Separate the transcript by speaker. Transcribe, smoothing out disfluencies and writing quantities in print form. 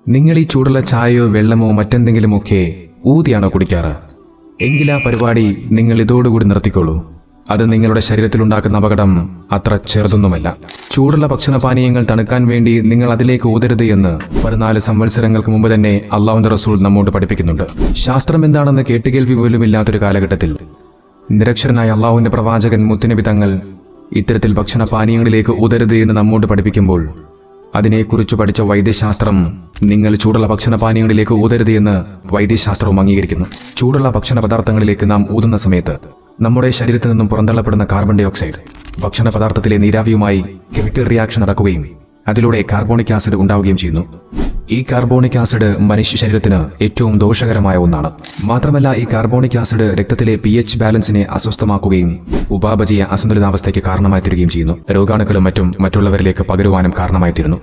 Speaker 1: നിങ്ങൾ ഈ ചൂടുള്ള ചായയോ വെള്ളമോ മറ്റെന്തെങ്കിലുമൊക്കെ ഊതിയാണോ കുടിക്കാറ്? എങ്കിൽ ആ പരിപാടി നിങ്ങൾ ഇതോടുകൂടി നിർത്തിക്കോളൂ. അത് നിങ്ങളുടെ ശരീരത്തിലുണ്ടാക്കുന്ന അപകടം അത്ര ചെറുതൊന്നുമല്ല. ചൂടുള്ള ഭക്ഷണപാനീയങ്ങൾ തണുക്കാൻ വേണ്ടി നിങ്ങൾ അതിലേക്ക് ഊതരുത് എന്ന് 14 സംവത്സരങ്ങൾക്ക് മുമ്പ് തന്നെ അള്ളാഹുവിന്റെ റസൂൽ നമ്മോട് പഠിപ്പിക്കുന്നുണ്ട്. ശാസ്ത്രം എന്താണെന്ന് കേട്ടുകേൾവി പോലുമില്ലാത്തൊരു കാലഘട്ടത്തിൽ നിരക്ഷരനായ അള്ളാഹുവിന്റെ പ്രവാചകൻ മുത്തുനബി തങ്ങൾ ഇത്തരത്തിൽ ഭക്ഷണപാനീയങ്ങളിലേക്ക് ഊതരുത് എന്ന് നമ്മോട് പഠിപ്പിക്കുമ്പോൾ അതിനെക്കുറിച്ച് പഠിച്ച വൈദ്യശാസ്ത്രം നിങ്ങൾ ചൂടുള്ള ഭക്ഷണപാനീയങ്ങളിലേക്ക് ഊതരുത് എന്ന് വൈദ്യശാസ്ത്രവും അംഗീകരിക്കുന്നു. ചൂടുള്ള ഭക്ഷണ പദാർത്ഥങ്ങളിലേക്ക് നാം ഊതുന്ന സമയത്ത് നമ്മുടെ ശരീരത്തിൽ നിന്നും പുറന്തള്ളപ്പെടുന്ന കാർബൺ ഡൈ ഓക്സൈഡ് ഭക്ഷണ പദാർത്ഥത്തിലെ നീരാവിയുമായി കെമിക്കൽ റിയാക്ഷൻ നടക്കുകയും അതിലൂടെ കാർബോണിക് ആസിഡ് ഉണ്ടാവുകയും ചെയ്യുന്നു. ഈ കാർബോണിക് ആസിഡ് മനുഷ്യ ശരീരത്തിന് ഏറ്റവും ദോഷകരമായ ഒന്നാണ്. മാത്രമല്ല, ഈ കാർബോണിക് ആസിഡ് രക്തത്തിലെ pH ബാലൻസിനെ അസ്വസ്ഥമാക്കുകയും ഉപാപചയ അസന്തുലിതാവസ്ഥയ്ക്ക് കാരണമായി തീരുകയും ചെയ്യുന്നു. രോഗാണുക്കളും മറ്റുള്ളവരിലേക്ക് പകരുവാനും കാരണമായി തീരുന്നു.